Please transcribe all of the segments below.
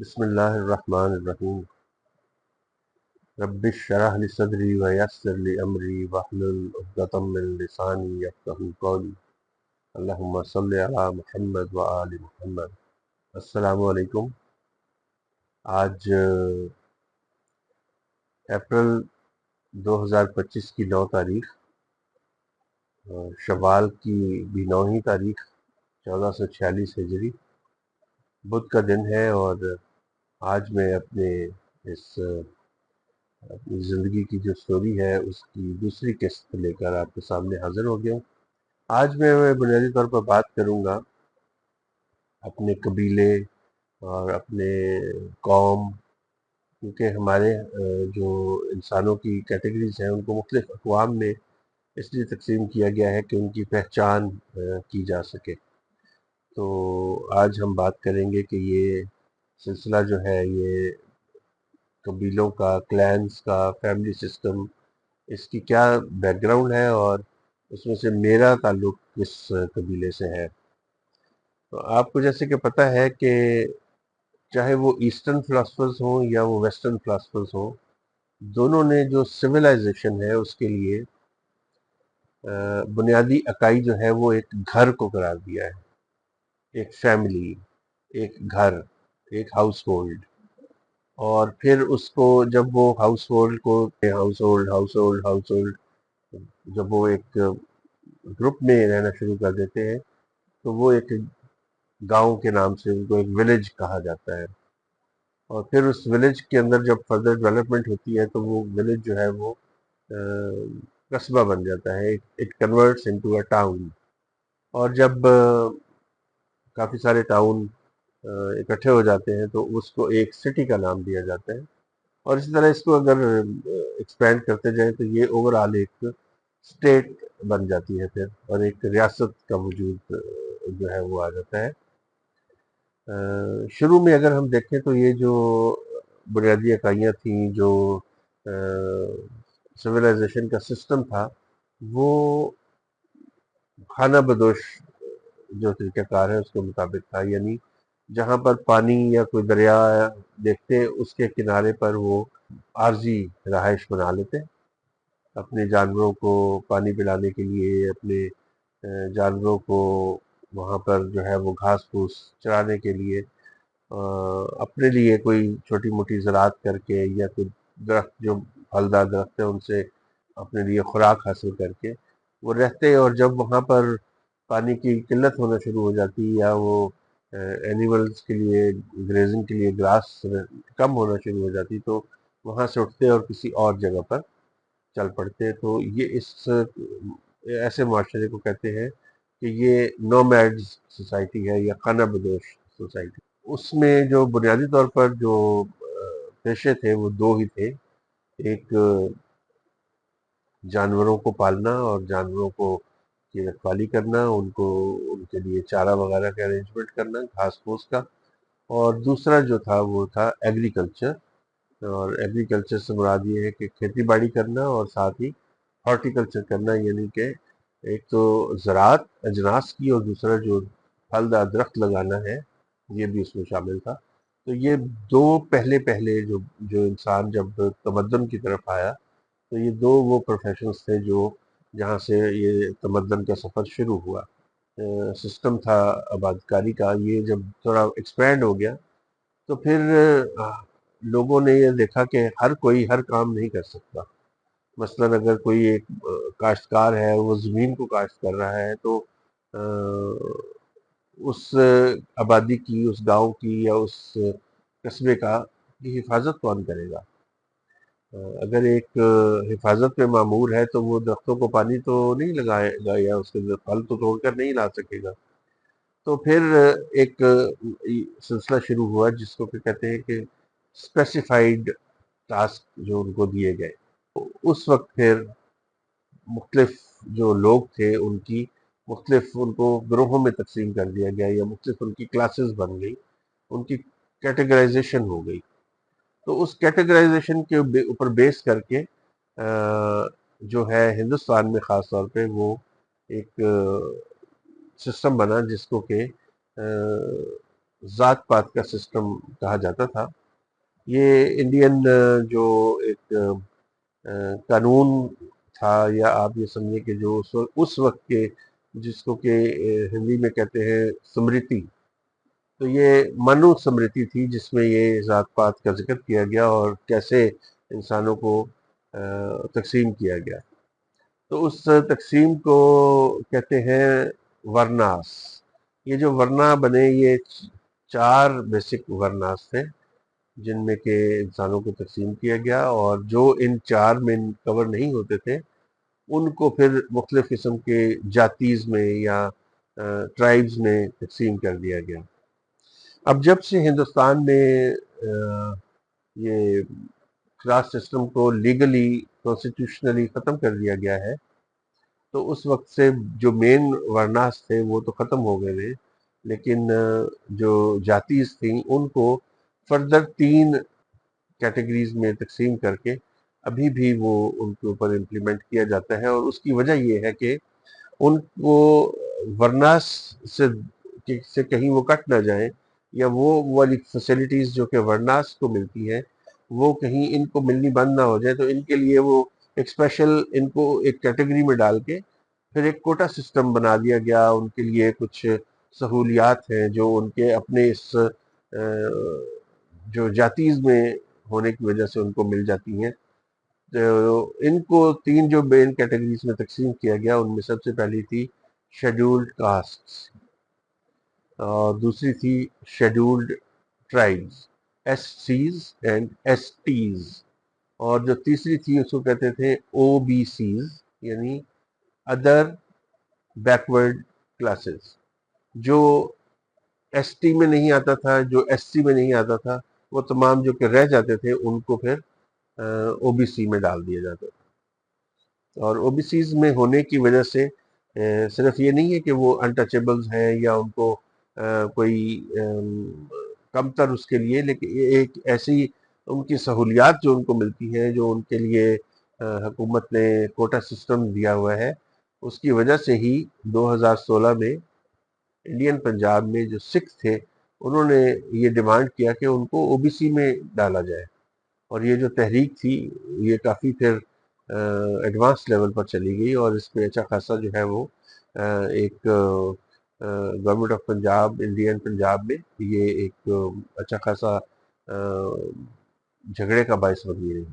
بسم اللہ الرحمن الرحیم رب اشرح لی صدری ویسر لی امری واحلل عقدۃ من لسانی یفقہوا قولی اللہم صلی علی محمد وآل محمد۔ السلام علیکم۔ آج اپریل 2025 کی 9 تاریخ، شوال کی بھی 9 تاریخ 1446 ہجری بدھ کا دن ہے، اور آج میں اپنی زندگی کی جو سٹوری ہے اس کی دوسری قسط لے کر آپ کے سامنے حاضر ہو گیا ہوں۔ آج میں بنیادی طور پر بات کروں گا اپنے قبیلے اور اپنے قوم، کیونکہ ہمارے جو انسانوں کی کیٹیگریز ہیں ان کو مختلف اقوام میں اس لیے تقسیم کیا گیا ہے کہ ان کی پہچان کی جا سکے۔ تو آج ہم بات کریں گے کہ یہ سلسلہ جو ہے یہ قبیلوں کا، کلینز کا، فیملی سسٹم، اس کی کیا بیک گراؤنڈ ہے اور اس میں سے میرا تعلق کس قبیلے سے ہے۔ تو آپ کو جیسے کہ پتہ ہے کہ چاہے وہ ایسٹرن فلاسفرز ہوں یا وہ ویسٹرن فلاسفرز ہوں، دونوں نے جو سویلائزیشن ہے اس کے لیے بنیادی اکائی جو ہے وہ ایک گھر کو قرار دیا ہے، ایک فیملی، ایک گھر، ایک ہاؤس ہولڈ۔ اور پھر اس کو جب وہ ہاؤس ہولڈ جب وہ ایک گروپ میں رہنا شروع کر دیتے ہیں تو وہ ایک گاؤں کے نام سے ان کو ایک ولیج کہا جاتا ہے، اور پھر اس ولیج کے اندر جب فردر ڈیولپمنٹ ہوتی ہے تو وہ ولیج جو ہے وہ قصبہ بن جاتا ہے، it converts into a town. اور جب کافی سارے ٹاؤن اکٹھے ہو جاتے ہیں تو اس کو ایک سٹی کا نام دیا جاتا ہے، اور اسی طرح اس کو اگر ایکسپینڈ کرتے جائیں تو یہ اوور آل ایک اسٹیٹ بن جاتی ہے پھر، اور ایک ریاست کا وجود جو ہے وہ آ جاتا ہے۔ شروع میں اگر ہم دیکھیں تو یہ جو بنیادی اکائیاں تھیں، جو سویلائزیشن کا سسٹم تھا، وہ خانہ بدوش جو طریقہ کار ہے اس کے مطابق تھا، یعنی جہاں پر پانی یا کوئی دریا دیکھتے اس کے کنارے پر وہ عارضی رہائش بنا لیتے، اپنے جانوروں کو پانی پلانے کے لیے، اپنے جانوروں کو وہاں پر جو ہے وہ گھاس پھوس چرانے کے لیے، اپنے لیے کوئی چھوٹی موٹی زراعت کر کے، یا کوئی درخت جو پھلدار درخت ہے ان سے اپنے لیے خوراک حاصل کر کے وہ رہتے۔ اور جب وہاں پر پانی کی قلت ہونا شروع ہو جاتی یا وہ اینیملز کے لیے گریزنگ کے لیے گراس کم ہونا شروع ہو جاتی تو وہاں سے اٹھتے اور کسی اور جگہ پر چل پڑتے۔ تو یہ اس ایسے معاشرے کو کہتے ہیں کہ یہ نومیڈز سوسائٹی ہے یا خانہ بدوش سوسائٹی۔ اس میں جو بنیادی طور پر جو پیشے تھے وہ دو ہی تھے، ایک جانوروں کو پالنا اور جانوروں کو کی رکھوالی کرنا، ان کے لیے چارہ وغیرہ کا ارینجمنٹ کرنا، گھاس پھوس کا، اور دوسرا جو تھا وہ تھا ایگریکلچر۔ اور ایگریکلچر سے مراد یہ ہے کہ کھیتی باڑی کرنا اور ساتھ ہی ہارٹیکلچر کرنا، یعنی کہ ایک تو زراعت اجناس کی اور دوسرا جو پھلدار درخت لگانا ہے یہ بھی اس میں شامل تھا۔ تو یہ دو پہلے جو انسان جب تمدن کی طرف آیا تو یہ دو وہ پروفیشنز تھے جو جہاں سے یہ تمدن کا سفر شروع ہوا۔ سسٹم تھا آباد کاری کا، یہ جب تھوڑا ایکسپینڈ ہو گیا تو پھر لوگوں نے یہ دیکھا کہ ہر کوئی ہر کام نہیں کر سکتا۔ مثلا اگر کوئی ایک کاشتکار ہے، وہ زمین کو کاشت کر رہا ہے تو اس آبادی کی، اس گاؤں کی یا اس قصبے کی حفاظت کون کرے گا؟ اگر ایک حفاظت پہ معمور ہے تو وہ درختوں کو پانی تو نہیں لگائے گا یا اس کے پھل تو توڑ کر نہیں لا سکے گا۔ تو پھر ایک سلسلہ شروع ہوا جس کو کہتے ہیں کہ اسپیسیفائیڈ ٹاسک جو ان کو دیے گئے۔ اس وقت پھر مختلف جو لوگ تھے ان کی مختلف ان کو گروہوں میں تقسیم کر دیا گیا، یا مختلف ان کی کلاسز بن گئی، ان کی کیٹیگرائزیشن ہو گئی۔ تو اس کیٹیگرائزیشن کے اوپر بیس کر کے جو ہے ہندوستان میں خاص طور پہ وہ ایک سسٹم بنا جس کو کہ ذات پات کا سسٹم کہا جاتا تھا۔ یہ انڈین جو ایک قانون تھا، یا آپ یہ سمجھیں کہ جو اس وقت کے، جس کو کہ ہندی میں کہتے ہیں سمرتی، تو یہ منو سمرتی تھی، جس میں یہ ذات پات کا ذکر کیا گیا اور کیسے انسانوں کو تقسیم کیا گیا۔ تو اس تقسیم کو کہتے ہیں ورناس۔ یہ جو ورنا بنے، یہ 4 بیسک ورناس تھے جن میں کہ انسانوں کو تقسیم کیا گیا، اور جو ان 4 میں کور نہیں ہوتے تھے ان کو پھر مختلف قسم کے جاتیز میں یا ٹرائبز میں تقسیم کر دیا گیا۔ اب جب سے ہندوستان میں یہ کلاس سسٹم کو لیگلی کانسٹیٹیوشنلی ختم کر دیا گیا ہے، تو اس وقت سے جو مین ورناس تھے وہ تو ختم ہو گئے تھے، لیکن جو جاتیز تھیں ان کو فردر 3 کیٹیگریز میں تقسیم کر کے ابھی بھی وہ ان کے اوپر امپلیمنٹ کیا جاتا ہے۔ اور اس کی وجہ یہ ہے کہ ان کو ورناس سے کہیں وہ کٹ نہ جائیں، یا وہ والی فیسلٹیز جو کہ ورناس کو ملتی ہیں وہ کہیں ان کو ملنی بند نہ ہو جائے، تو ان کے لیے وہ ایک اسپیشل، ان کو ایک کیٹیگری میں ڈال کے پھر ایک کوٹا سسٹم بنا دیا گیا۔ ان کے لیے کچھ سہولیات ہیں جو ان کے اپنے اس جو جاتیز میں ہونے کی وجہ سے ان کو مل جاتی ہیں۔ تو ان کو 3 جو مین کیٹیگریز میں تقسیم کیا گیا، ان میں سب سے پہلی تھی شیڈیولڈ کاسٹ، اور دوسری تھی شیڈیولڈ ٹرائبز، ایس سیز اینڈ ایس ٹیز، اور جو تیسری تھی اس کو کہتے تھے او بی سیز، یعنی ادر بیکورڈ کلاسز۔ جو ایس ٹی میں نہیں آتا تھا، جو ایس سی میں نہیں آتا تھا، وہ تمام جو کہ رہ جاتے تھے ان کو پھر او بی سی میں ڈال دیا جاتا تھا۔ اور او بی سیز میں ہونے کی وجہ سے صرف یہ نہیں ہے کہ وہ انٹچیبلز ہیں یا ان کو کوئی کم تر اس کے لیے، لیکن یہ ایک ایسی ان کی سہولیات جو ان کو ملتی ہیں، جو ان کے لیے حکومت نے کوٹا سسٹم دیا ہوا ہے، اس کی وجہ سے ہی 2016 میں انڈین پنجاب میں جو سکھ تھے انہوں نے یہ ڈیمانڈ کیا کہ ان کو او بی سی میں ڈالا جائے، اور یہ جو تحریک تھی یہ کافی پھر ایڈوانس لیول پر چلی گئی، اور اس پہ اچھا خاصا جو ہے وہ ایک government of Punjab, Indian Punjab میں یہ ایک اچھا خاصا جھگڑے کا باعث بن گئی۔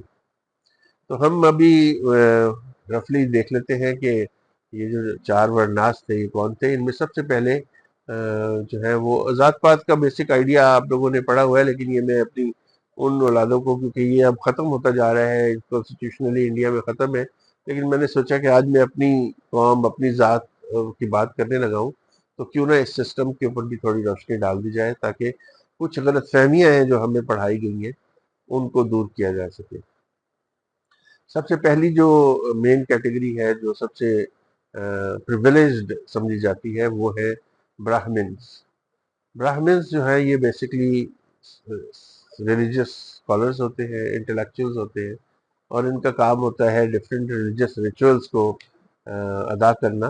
تو ہم ابھی رفلی دیکھ لیتے ہیں کہ یہ جو 4 ورناس تھے یہ کون تھے۔ ان میں سب سے پہلے جو ہے وہ ذات پات کا بیسک آئیڈیا آپ لوگوں نے پڑھا ہوا ہے، لیکن یہ میں اپنی ان اولادوں کو، کیونکہ یہ اب ختم ہوتا جا رہا ہے، کانسٹیٹیوشنلی انڈیا میں ختم ہے، لیکن میں نے سوچا کہ آج میں اپنی قوم، اپنی ذات کی بات کرنے لگا ہوں، تو کیوں نہ اس سسٹم کے اوپر بھی تھوڑی روشنی ڈال دی جائے، تاکہ کچھ غلط فہمیاں ہیں جو ہمیں پڑھائی گئی ہیں ان کو دور کیا جا سکے۔ سب سے پہلی جو مین کیٹیگری ہے، جو سب سے پریویلیجڈ سمجھی جاتی ہے، وہ ہے براہمنز۔ براہمنز جو ہیں یہ بیسکلی ریلیجس اسکالرز ہوتے ہیں، انٹلیکچوئلز ہوتے ہیں، اور ان کا کام ہوتا ہے ڈفرینٹ ریلیجس ریچولز کو ادا کرنا،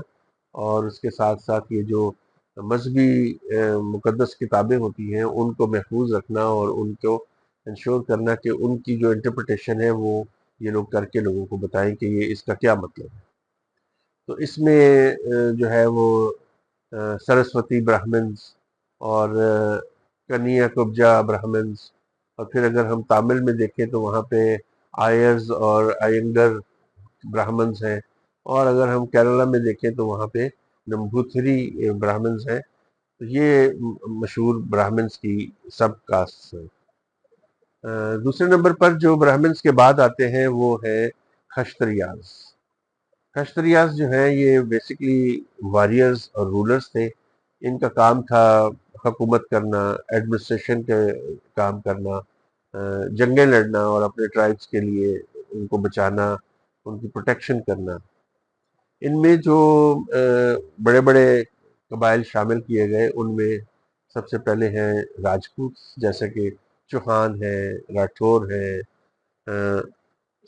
اور اس کے ساتھ ساتھ یہ جو مذہبی مقدس کتابیں ہوتی ہیں ان کو محفوظ رکھنا، اور ان کو انشور کرنا کہ ان کی جو انٹرپریٹیشن ہے وہ یہ لوگ کر کے لوگوں کو بتائیں کہ یہ اس کا کیا مطلب ہے۔ تو اس میں جو ہے وہ سرسوتی براہمنز اور کنیا کبجا براہمنز، اور پھر اگر ہم تامل میں دیکھیں تو وہاں پہ آئرز اور آئنگر براہمنز ہیں، اور اگر ہم کیرلا میں دیکھیں تو وہاں پہ نمبوتھری براہمنز ہیں۔ تو یہ مشہور براہمنز کی سب کاسٹ ہیں۔ دوسرے نمبر پر جو براہمنز کے بعد آتے ہیں وہ ہے کھشتریاز۔ کھشتریاز جو ہیں یہ بیسکلی واریئرز اور رولرز تھے۔ ان کا کام تھا حکومت کرنا، ایڈمنسٹریشن کے کام کرنا، جنگیں لڑنا، اور اپنے ٹرائبز کے لیے ان کو بچانا، ان کی پروٹیکشن کرنا۔ ان میں جو بڑے بڑے قبائل شامل کیے گئے ان میں سب سے پہلے ہیں راجپوت، جیسے کہ چوہان ہے، راٹھور ہے،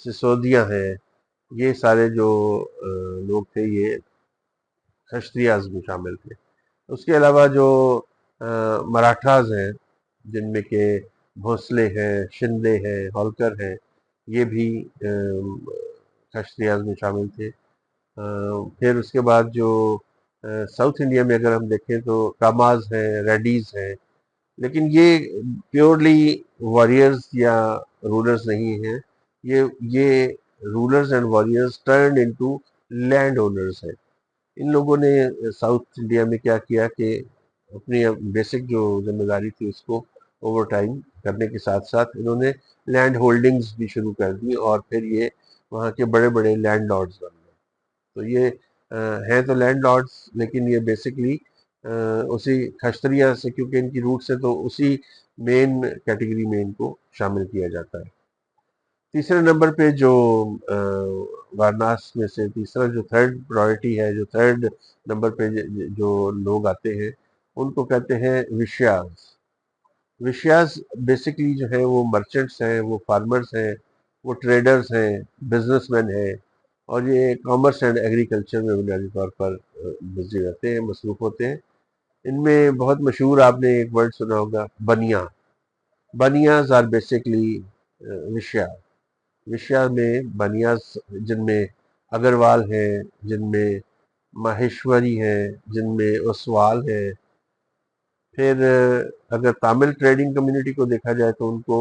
سسودیاں ہیں۔ یہ سارے جو لوگ تھے یہ کھشتریاز میں شامل تھے۔ اس کے علاوہ جو مراٹھاز ہیں جن میں کہ بھوسلے ہیں، شندے ہیں، ہولکر ہیں، یہ بھی کشتریاز میں شامل تھے۔ پھر اس کے بعد جو ساؤتھ انڈیا میں اگر ہم دیکھیں تو کاماز ہیں، ریڈیز ہیں، لیکن یہ پیورلی واریئرز یا رولرز نہیں ہیں، یہ rulers and warriors turned into land owners ہیں۔ ان لوگوں نے ساؤتھ انڈیا میں کیا کیا کہ اپنی بیسک جو ذمہ داری تھی اس کو اوور ٹائم کرنے کے ساتھ ساتھ انہوں نے لینڈ ہولڈنگز بھی شروع کر دی، اور پھر یہ وہاں کے بڑے بڑے لینڈ لارڈز بن گئے۔ تو یہ ہیں تو لینڈ لارڈز، لیکن یہ بیسکلی اسی کھشتریا سے، کیونکہ ان کی روٹ سے تو اسی مین کیٹیگری میں ان کو شامل کیا جاتا ہے۔ تیسرے نمبر پہ جو وارناس میں سے تیسرا جو تھرڈ پرائرٹی ہے، جو تھرڈ نمبر پہ جو لوگ آتے ہیں ان کو کہتے ہیں وشیاز۔ وشیاز بیسکلی جو ہے وہ مرچنٹس ہیں، وہ فارمرز ہیں، وہ ٹریڈرز ہیں، بزنس مین ہیں، اور یہ کامرس اینڈ ایگریکلچر میں بنیادی طور پر بزی رہتے ہیں، مصروف ہوتے ہیں۔ ان میں بہت مشہور آپ نے ایک ورڈ سنا ہوگا، بنیا۔ بنیاز آر بیسکلی وشیا۔ وشیا میں بنیاز جن میں اگروال ہیں، جن میں ماہیشوری ہیں، جن میں اوسوال ہیں۔ پھر اگر تامل ٹریڈنگ کمیونٹی کو دیکھا جائے تو ان کو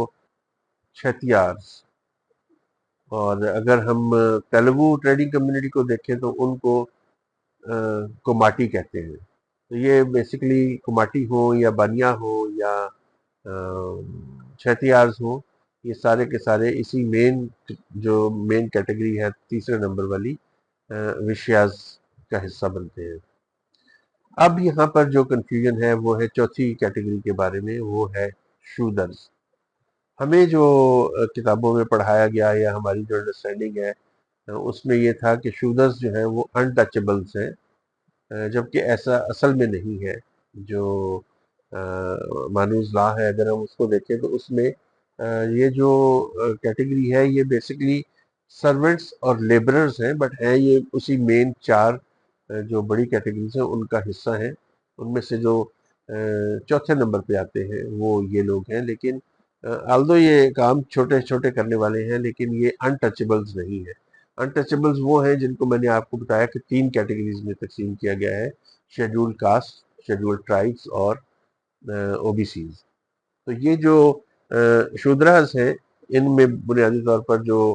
چھتیارز، اور اگر ہم تیلگو ٹریڈنگ کمیونٹی کو دیکھیں تو ان کو کوماٹی کہتے ہیں۔ تو یہ بیسکلی کوماٹی ہو یا بانیا ہو یا چھتیارز ہو، یہ سارے کے سارے اسی مین کیٹیگری ہے تیسرے نمبر والی وشیاز کا حصہ بنتے ہیں۔ اب یہاں پر جو کنفیوژن ہے وہ ہے چوتھی کیٹیگری کے بارے میں، وہ ہے شودرز۔ ہمیں جو کتابوں میں پڑھایا گیا یا ہماری جو انڈرسٹینڈنگ ہے اس میں یہ تھا کہ شودرز جو ہیں وہ انٹچبلز ہیں، جبکہ ایسا اصل میں نہیں ہے۔ جو مانوز لا ہے اگر ہم اس کو دیکھیں تو اس میں یہ جو کیٹیگری ہے یہ بیسکلی سرونٹس اور لیبررز ہیں، بٹ ہیں یہ اسی مین چار جو بڑی کیٹیگریز ہیں ان کا حصہ ہیں۔ ان میں سے جو چوتھے نمبر پہ آتے ہیں وہ یہ لوگ ہیں، لیکن آلدو یہ کام چھوٹے چھوٹے کرنے والے ہیں، لیکن یہ انٹچبلز نہیں ہے۔ انٹچبلز وہ ہیں جن کو میں نے آپ کو بتایا کہ تین کیٹیگریز میں تقسیم کیا گیا ہے، شیڈول کاسٹ، شیڈول ٹرائبز اور او بی سیز۔ تو یہ جو شودراز ہیں ان میں بنیادی طور پر جو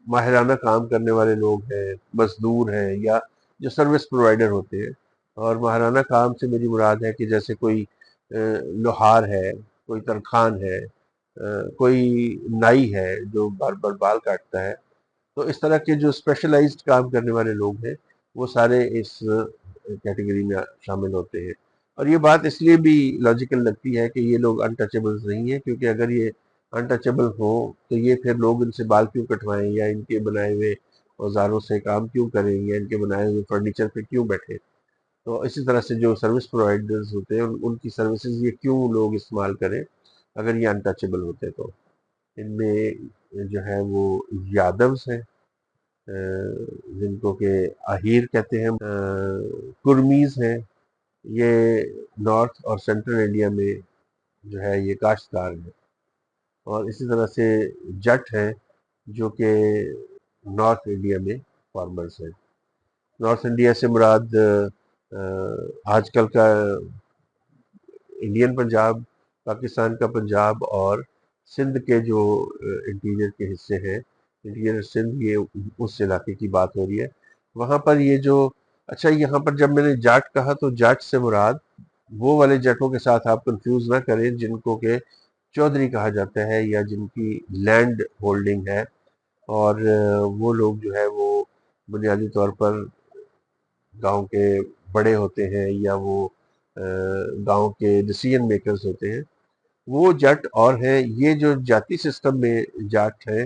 ماہرانہ کام کرنے والے لوگ ہیں، مزدور ہیں، یا جو سروس پرووائڈر ہوتے ہیں۔ اور ماہرانہ کام سے میری مراد ہے کہ جیسے کوئی لوہار ہے، کوئی ترخان ہے، کوئی نائی ہے جو بار بار بال کاٹتا ہے۔ تو اس طرح کے جو اسپیشلائزڈ کام کرنے والے لوگ ہیں وہ سارے اس کیٹیگری میں شامل ہوتے ہیں۔ اور یہ بات اس لیے بھی لاجیکل لگتی ہے کہ یہ لوگ انٹچبلز نہیں ہیں، کیونکہ اگر یہ انٹچبل ہوں تو یہ پھر لوگ ان سے بال کیوں کٹوائیں، یا ان کے بنائے ہوئے اوزاروں سے کام کیوں کریں، یا ان کے بنائے ہوئے فرنیچر پہ کیوں بیٹھیں۔ تو اسی طرح سے جو سروس پرووائڈرز ہوتے ہیں ان کی سروسز یہ کیوں لوگ استعمال کریں اگر یہ انٹچبل ہوتے تو۔ ان میں جو ہے وہ یادوز ہیں جن کو کہ آہیر کہتے ہیں، کرمیز ہیں، یہ نارتھ اور سینٹرل انڈیا میں جو ہے یہ کاشتکار ہیں، اور اسی طرح سے جٹ ہیں جو کہ نارتھ انڈیا میں فارمرز ہیں۔ نارتھ انڈیا سے مراد آج کل کا انڈین پنجاب، پاکستان کا پنجاب اور سندھ کے جو انٹیریئر کے حصے ہیں، انٹیریئر سندھ، یہ اس علاقے کی بات ہو رہی ہے۔ وہاں پر یہ جو اچھا یہاں پر جب میں نے جاٹ کہا تو جاٹ سے مراد وہ والے جٹوں کے ساتھ آپ کنفیوز نہ کریں جن کو کہ چودھری کہا جاتا ہے، یا جن کی لینڈ ہولڈنگ ہے، اور وہ لوگ جو ہے وہ بنیادی طور پر گاؤں کے بڑے ہوتے ہیں، یا وہ گاؤں کے ڈیسیژن میکرز ہوتے ہیں، وہ جٹ اور ہیں۔ یہ جو جاتی سسٹم میں جٹ ہیں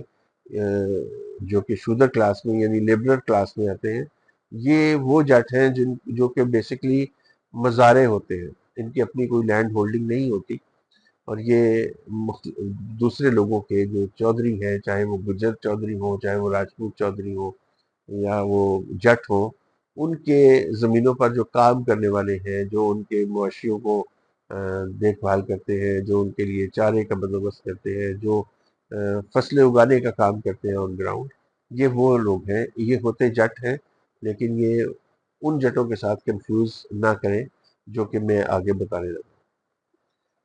جو کہ شودر کلاس میں یعنی لیبرر کلاس میں آتے ہیں، یہ وہ جٹ ہیں جو کہ بیسکلی مزارے ہوتے ہیں، ان کی اپنی کوئی لینڈ ہولڈنگ نہیں ہوتی، اور یہ دوسرے لوگوں کے جو چودھری ہیں، چاہے وہ گجر چودھری ہوں، چاہے وہ راجپوت چودھری ہوں، یا وہ جٹ ہوں، ان کے زمینوں پر جو کام کرنے والے ہیں، جو ان کے مویشیوں کو دیکھ بھال کرتے ہیں، جو ان کے لیے چارے کا بندوبست کرتے ہیں، جو فصلیں اگانے کا کام کرتے ہیں آن گراؤنڈ، یہ وہ لوگ ہیں، یہ ہوتے جٹ ہیں، لیکن یہ ان جٹوں کے ساتھ کنفیوز نہ کریں جو کہ میں آگے بتانے لگا۔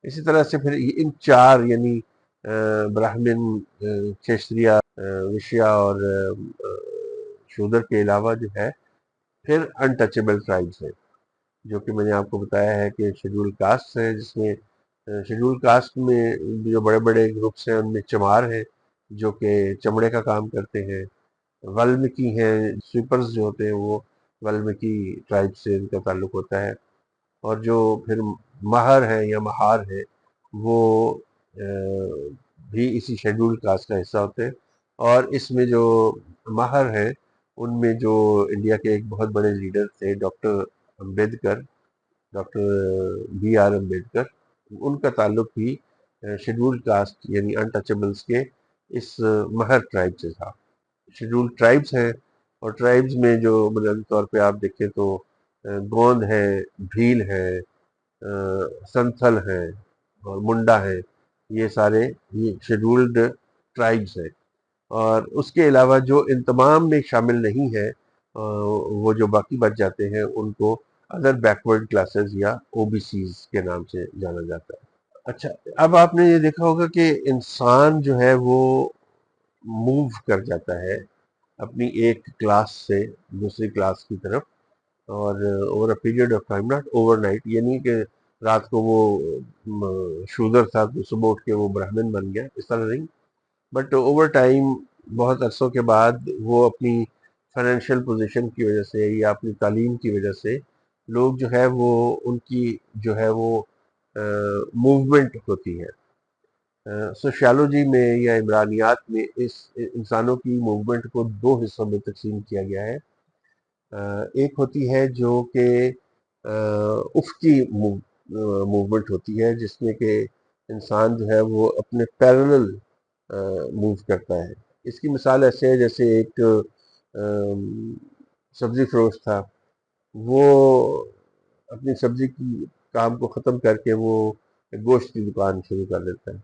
اسی طرح سے پھر ان چار یعنی براہمن، کھیشتریا، وشیا اور شودر کے علاوہ جو ہے پھر انٹچیبل ٹرائبس ہیں، جو کہ میں نے آپ کو بتایا ہے کہ شیڈول کاسٹ ہے، جس میں شیڈول کاسٹ میں جو بڑے بڑے گروپس ہیں ان میں چمار ہیں جو کہ چمڑے کا کام کرتے ہیں، والمیکی ہیں، سویپرز جو ہوتے ہیں وہ والمیکی ٹرائب سے ان کا تعلق ہوتا ہے، اور جو پھر مہر ہے یا مہار ہے وہ بھی اسی شیڈول کاسٹ کا حصہ ہوتے ہیں۔ اور اس میں جو مہر ہیں ان میں جو انڈیا کے ایک بہت بڑے لیڈر تھے doctor Ambedkar, doctor B R Ambedkar, ان کا تعلق بھی شیڈول کاسٹ یعنی انٹچیبلز کے اس مہر ٹرائب سے تھا۔ شیڈول ٹرائبز ہیں، اور ٹرائبز میں جو بنیادی طور پہ آپ دیکھیں تو گوند ہے، بھیل ہے، سنتھل ہے اور منڈا ہے، یہ سارے یہ شیڈولڈ ٹرائبز ہیں۔ اور اس کے علاوہ جو ان تمام میں شامل نہیں ہے، وہ جو باقی بچ جاتے ہیں ان کو ادر بیکورڈ کلاسز یا او بی سیز کے نام سے جانا جاتا ہے۔ اچھا، اب آپ نے یہ دیکھا ہوگا کہ انسان جو ہے وہ موو کر جاتا ہے اپنی ایک کلاس سے دوسری کلاس کی طرف، اور over a period of time, not over night, یعنی کہ رات کو وہ شودر تھا تو صبح اٹھ کے وہ براہمن بن گیا، اس طرح نہیں، بٹ اوور ٹائم بہت عرصوں کے بعد وہ اپنی فائنینشیل پوزیشن کی وجہ سے یا اپنی تعلیم کی وجہ سے لوگ جو ہے وہ ان کی جو ہے وہ موومنٹ ہوتی ہے۔ سوشیالوجی میں یا عمرانیات میں اس انسانوں کی موومنٹ کو دو حصوں میں تقسیم کیا گیا ہے۔ ایک ہوتی ہے جو کہ افقی موومنٹ ہوتی ہے، جس میں کہ انسان جو ہے وہ اپنے پیرلل موو کرتا ہے۔ اس کی مثال ایسے ہے جیسے ایک سبزی فروش تھا، وہ اپنی سبزی کی کام کو ختم کر کے وہ گوشت کی دکان شروع کر دیتا ہے۔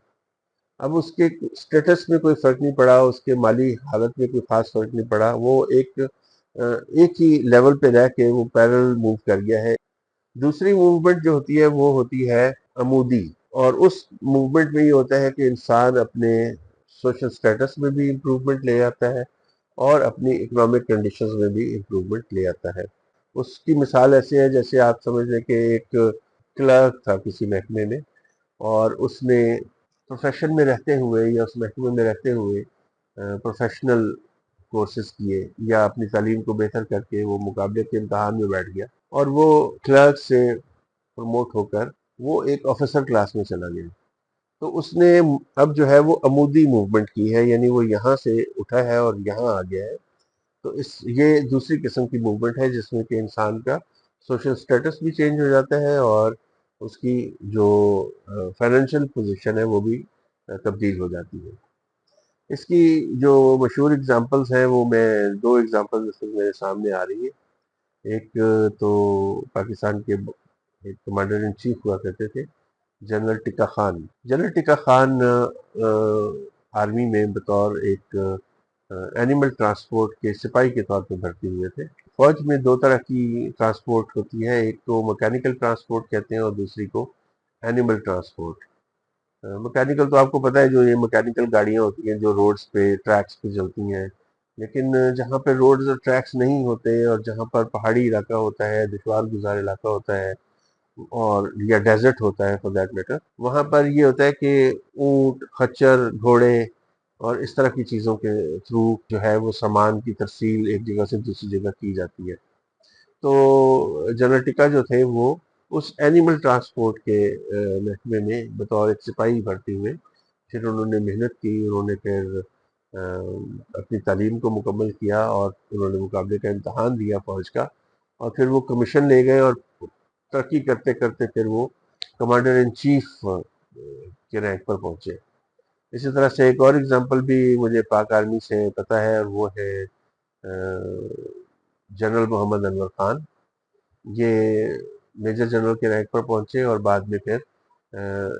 اب اس کے سٹیٹس میں کوئی فرق نہیں پڑا، اس کے مالی حالت میں کوئی خاص فرق نہیں پڑا، وہ ایک ہی لیول پہ رہ کے وہ پیرل موو کر گیا ہے۔ دوسری موومنٹ جو ہوتی ہے وہ ہوتی ہے عمودی، اور اس موومنٹ میں یہ ہوتا ہے کہ انسان اپنے سوشل سٹیٹس میں بھی امپروومنٹ لے آتا ہے اور اپنی اکنامک کنڈیشنز میں بھی امپروومنٹ لے آتا ہے۔ اس کی مثال ایسے ہے جیسے آپ سمجھ لیں کہ ایک کلرک تھا کسی محکمے میں، اور اس نے پروفیشن میں رہتے ہوئے یا اس محکمے میں رہتے ہوئے پروفیشنل کورسز کیے یا اپنی تعلیم کو بہتر کر کے وہ مقابلے کے امتحان میں بیٹھ گیا، اور وہ کلرک سے پروموٹ ہو کر وہ ایک آفیسر کلاس میں چلا گیا۔ تو اس نے اب جو ہے وہ عمودی موومنٹ کی ہے، یعنی وہ یہاں سے اٹھا ہے اور یہاں آ گیا ہے۔ تو یہ دوسری قسم کی موومنٹ ہے جس میں کہ انسان کا سوشل سٹیٹس بھی چینج ہو جاتا ہے اور اس کی جو فائنینشیل پوزیشن ہے وہ بھی تبدیل ہو جاتی ہے۔ اس کی جو مشہور اگزامپلس ہیں وہ میں دو اگزامپل اس وقت میرے سامنے آ رہی ہے۔ ایک تو پاکستان کے ایک کمانڈر ان چیف ہوا کرتے تھے، general tikka Khan. General tikka Khan army میں بطور ایک اینیمل ٹرانسپورٹ کے سپاہی کے طور پہ بھرتی ہوئے تھے۔ فوج میں دو طرح کی ٹرانسپورٹ ہوتی ہے، ایک تو مکینیکل ٹرانسپورٹ کہتے ہیں اور دوسری کو اینیمل ٹرانسپورٹ۔ مکینیکل تو آپ کو پتہ ہے، جو یہ مکینیکل گاڑیاں ہوتی ہیں جو روڈز پہ ٹریکس پہ چلتی ہیں، لیکن جہاں پہ روڈز اور ٹریکس نہیں ہوتے اور جہاں پر پہاڑی علاقہ ہوتا ہے، دشوار گزار علاقہ ہوتا ہے، اور یا ڈیزرٹ ہوتا ہے فار دیٹ میٹر، وہاں پر یہ ہوتا ہے کہ اونٹ، خچر، گھوڑے اور اس طرح کی چیزوں کے تھرو جو ہے وہ سامان کی ترسیل ایک جگہ سے دوسری جگہ کی جاتی ہے۔ تو جنرل ٹکا جو تھے وہ اس اینیمل ٹرانسپورٹ کے محکمے میں بطور ایک سپاہی بھرتی ہوئے، پھر انہوں نے محنت کی، انہوں نے پھر اپنی تعلیم کو مکمل کیا اور انہوں نے مقابلے کا امتحان دیا فوج کا، اور پھر وہ کمیشن لے گئے اور ترقی کرتے کرتے پھر وہ کمانڈر ان چیف کے رینک پر پہنچے۔ اسی طرح سے ایک اور اگزامپل بھی مجھے پاک آرمی سے پتہ ہے، اور وہ ہے جنرل محمد انور خان، یہ میجر جنرل کے رینک پر پہنچے اور بعد میں پھر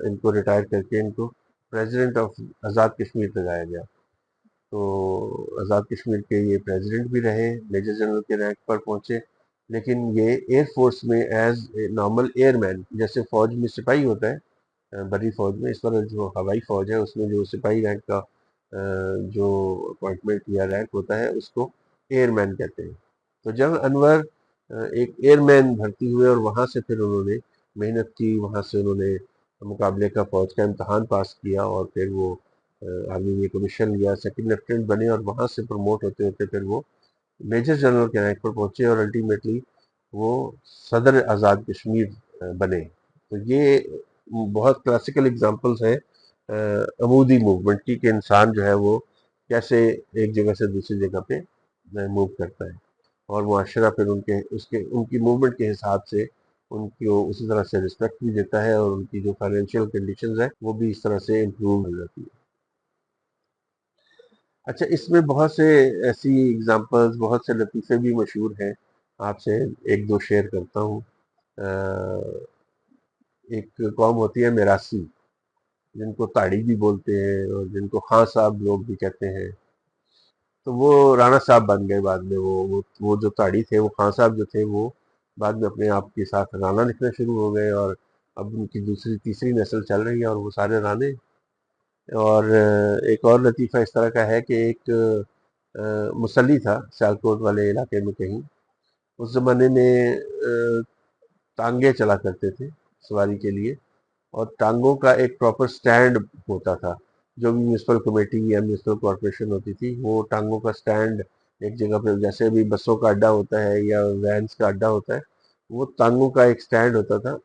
ان کو ریٹائر کر کے ان کو پریزیڈنٹ آف آزاد کشمیر لگایا گیا۔ تو آزاد کشمیر کے یہ پریزیڈنٹ بھی رہے، میجر جنرل کے رینک پر پہنچے، لیکن یہ ایئر فورس میں ایز اے نارمل ایئر مین، جیسے فوج میں سپاہی ہوتا ہے بڑی فوج میں، اس طرح جو ہوائی فوج ہے اس میں جو سپاہی رینک کا جو اپوائنٹمنٹ یا رینک ہوتا ہے اس کو ایئر مین کہتے ہیں۔ تو جنرل انور ایک ایئر مین بھرتی ہوئے اور وہاں سے پھر انہوں نے محنت کی، وہاں سے انہوں نے مقابلے کا فوج کا امتحان پاس کیا اور پھر وہ آرمی میں کمیشن لیا، سیکنڈ لیفٹیننٹ بنے اور وہاں سے پروموٹ ہوتے ہوتے پھر وہ میجر جنرل کے رینک پر پہنچے اور الٹیمیٹلی وہ صدر آزاد کشمیر بنے۔ تو یہ بہت کلاسیکل اگزامپلس ہیں عمودی موومنٹ کی، کہ انسان جو ہے وہ کیسے ایک جگہ سے دوسری جگہ پہ موو کرتا ہے، اور معاشرہ پھر ان کی موومنٹ کے حساب سے ان کو اسی طرح سے رسپیکٹ بھی دیتا ہے، اور ان کی جو فائنینشیل کنڈیشنز ہیں وہ بھی اس طرح سے امپروو ہو جاتی ہے۔ اچھا، اس میں بہت سے ایسی اگزامپلز، بہت سے لطیفے بھی مشہور ہیں، آپ سے ایک دو شیئر کرتا ہوں۔ ایک قوم ہوتی ہے میراثی، جن کو تاڑی بھی بولتے ہیں اور جن کو خان صاحب لوگ بھی کہتے ہیں۔ تو وہ رانا صاحب بن گئے بعد میں، وہ جو تاڑی تھے، وہ خان صاحب جو تھے وہ بعد میں اپنے آپ کے ساتھ رانا لکھنا شروع ہو گئے، اور اب ان کی دوسری تیسری نسل چل رہی ہے اور وہ سارے رانے۔ اور ایک اور لطیفہ اس طرح کا ہے کہ ایک مسلی تھا سیالکوٹ والے علاقے میں کہیں، اس زمانے میں ٹانگے چلا کرتے تھے سواری کے لیے، اور ٹانگوں کا ایک پراپر سٹینڈ ہوتا تھا۔ جو بھی میونسپل کمیٹی یا میونسپل کارپوریشن ہوتی تھی، وہ ٹانگوں کا سٹینڈ ایک جگہ پہ، جیسے بھی بسوں کا اڈا ہوتا ہے یا وینس کا اڈا ہوتا ہے، وہ ٹانگوں کا ایک سٹینڈ ہوتا تھا۔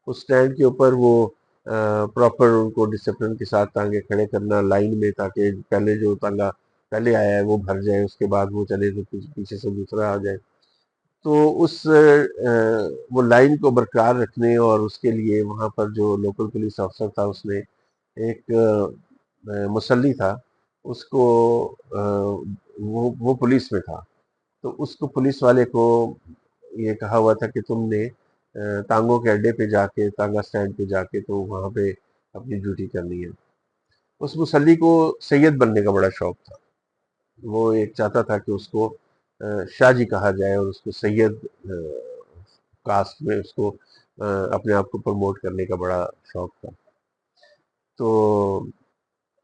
اس سٹینڈ کے اوپر وہ پراپر ان کو ڈسپلن کے ساتھ ٹانگے کھڑے کرنا لائن میں، تاکہ پہلے جو ٹانگا پہلے آیا ہے وہ بھر جائے، اس کے بعد وہ چلے تو پیچھے سے دوسرا آ جائے۔ تو وہ لائن کو برقرار رکھنے اور اس کے لیے وہاں پر جو لوکل پولیس افسر تھا، اس نے ایک مسلی تھا، اس کو وہ پولیس میں تھا، تو اس کو پولیس والے کو یہ کہا ہوا تھا کہ تم نے ٹانگوں کے اڈے پہ جا کے، ٹانگا سٹینڈ پہ جا کے تو وہاں پہ اپنی ڈیوٹی کرنی ہے۔ اس مسلی کو سید بننے کا بڑا شوق تھا، وہ ایک چاہتا تھا کہ اس کو شاہ جی کہا جائے، اور اس کو سید کاسٹ میں اس کو اپنے آپ کو پروموٹ کرنے کا بڑا شوق تھا۔ تو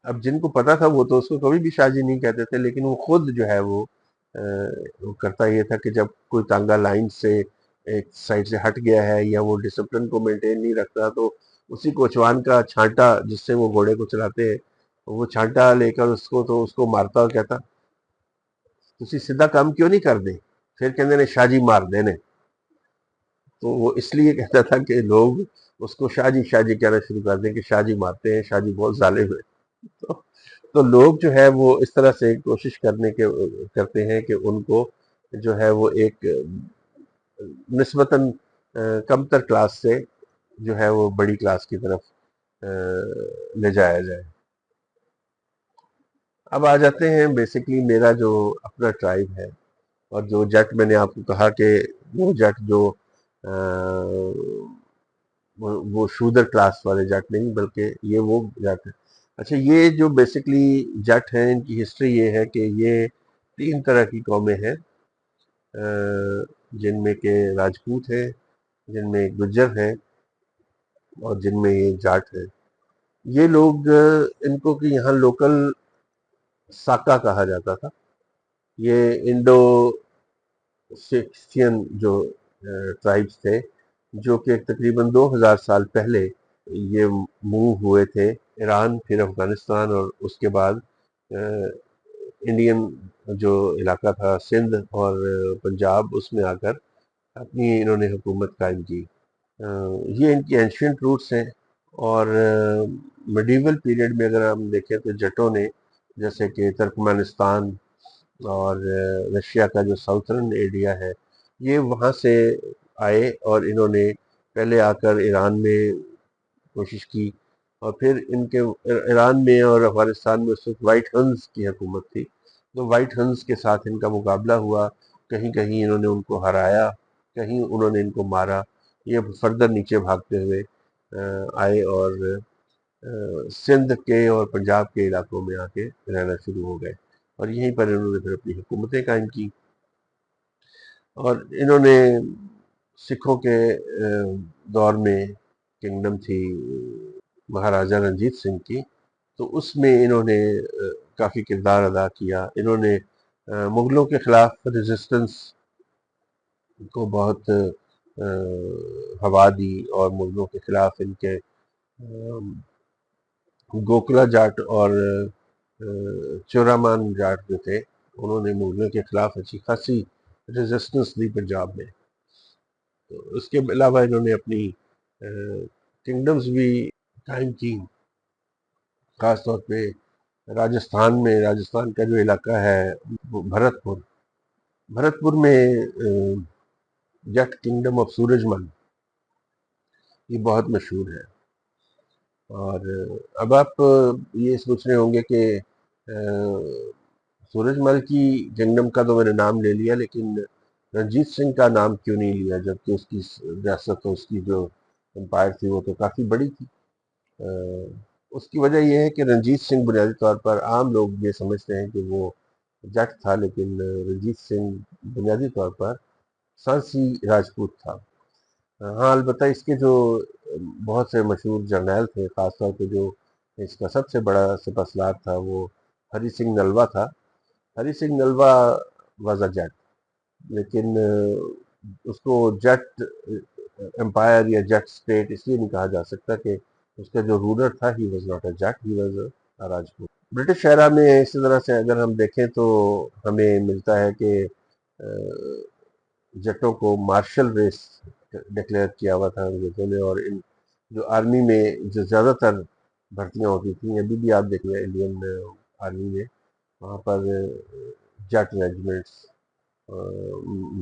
اب جن کو پتا تھا وہ تو اس کو کبھی بھی شاہ جی نہیں کہتے تھے، لیکن وہ خود جو ہے وہ کرتا یہ تھا کہ جب کوئی ٹانگا لائن سے ایک سائڈ سے ہٹ گیا ہے یا وہ ڈسپلن کو مینٹین نہیں رکھتا، تو اسی کوچوان کا چھانٹا جس سے وہ گھوڑے کو چلاتے ہیں، وہ چھانٹا لے کر اس کو مارتا اور کہتا تسی سیدھا کام کیوں نہیں کر دے، پھر کہتے نے شاہ جی مار دینے۔ تو وہ اس لیے کہتا تھا کہ لوگ اس کو شاہ جی کہنا شروع کر دیں کہ شاہ جی مارتے ہیں، شاہ جی بہت ظالم ہے۔ تو لوگ جو ہے وہ اس طرح سے کوشش کرتے ہیں کہ ان کو جو ہے وہ ایک نسبتاً کم تر کلاس سے جو ہے وہ بڑی کلاس کی طرف لے جایا جائے۔ اب آ جاتے ہیں بیسکلی میرا جو اپنا ٹرائب ہے، اور جو جٹ میں نے آپ کو کہا کہ وہ جٹ جو وہ شودر کلاس والے جٹ نہیں، بلکہ یہ وہ جٹ ہے۔ اچھا، یہ جو بیسکلی جٹ ہیں، ان کی ہسٹری یہ ہے کہ یہ تین طرح کی قومیں ہیں، جن میں کہ راجپوت ہیں، جن میں گجر ہیں، اور جن میں یہ جاٹ ہے۔ یہ لوگ ان کو کہ یہاں لوکل ساکا کہا جاتا تھا۔ یہ انڈو سکسین جو ٹرائبس تھے، جو کہ تقریباً 2000 سال پہلے یہ موو ہوئے تھے ایران، پھر افغانستان، اور اس کے بعد انڈین جو علاقہ تھا سندھ اور پنجاب، اس میں آ کر اپنی انہوں نے حکومت قائم کی۔ یہ ان کی اینشینٹ روٹس ہیں، اور میڈیول پیریڈ میں اگر ہم دیکھیں تو جٹوں نے، جیسے کہ ترکمانستان اور رشیا کا جو ساؤتھرن ایریا ہے، یہ وہاں سے آئے اور انہوں نے پہلے آ کر ایران میں کوشش کی، اور پھر ان کے ایران میں اور افغانستان میں اس وقت وائٹ ہنز کی حکومت تھی، تو وائٹ ہنز کے ساتھ ان کا مقابلہ ہوا۔ کہیں کہیں انہوں نے ان کو ہرایا، کہیں انہوں نے ان کو مارا، یہ فردر نیچے بھاگتے ہوئے آئے اور سندھ کے اور پنجاب کے علاقوں میں آ کے رہنا شروع ہو گئے، اور یہیں پر انہوں نے پھر اپنی حکومتیں قائم کی۔ اور انہوں نے سکھوں کے دور میں کنگڈم تھی مہاراجہ رنجیت سنگھ کی، تو اس میں انہوں نے کافی کردار ادا کیا۔ انہوں نے مغلوں کے خلاف ریزسٹنس کو بہت ہوا دی، اور مغلوں کے خلاف ان کے گوکلا جاٹ اور چورامان جاٹ جو تھے، انہوں نے مغلوں کے خلاف اچھی خاصی ریزسٹنس دی پنجاب میں۔ اس کے علاوہ انہوں نے اپنی کنگڈمز بھی قائم کی، خاص طور پہ راجستھان کا جو علاقہ ہے بھرت پور میں جٹ کنگڈم آف سورج مل یہ بہت مشہور ہے۔ اور اب آپ یہ سوچ رہے ہوں گے کہ سورج مل کی کنگڈم کا تو میں نے نام لے لیا، لیکن رنجیت سنگھ کا نام کیوں نہیں لیا، جبکہ اس کی ریاست اور اس کی جو امپائر تھی وہ تو کافی بڑی تھی۔ اس کی وجہ یہ ہے کہ رنجیت سنگھ بنیادی طور پر عام لوگ یہ سمجھتے ہیں کہ وہ جٹ تھا، لیکن رنجیت سنگھ بنیادی طور پر سانسی راجپوت تھا۔ ہاں، البتہ اس کے جو بہت سے مشہور جرنیل تھے، خاص طور پہ جو اس کا سب سے بڑا سپہ سالار تھا وہ ہری سنگھ نلوا تھا۔ ہری سنگھ نلوا واز اے جٹ، لیکن اس کو جٹ امپائر یا جٹ اسٹیٹ اس لیے نہیں کہا جا سکتا کہ اس کا جو رولر تھا he was not a Jat, he was a Rajput. British era میں اسی طرح سے اگر ہم دیکھیں تو ہمیں ملتا ہے کہ جٹوں کو مارشل ریس ڈکلیئر کیا ہوا تھا انگریزوں نے، اور ان جو آرمی میں جو زیادہ تر بھرتیاں ہوتی تھیں، ابھی بھی آپ دیکھ لیں انڈین آرمی میں وہاں پر جٹ ریجیمنٹس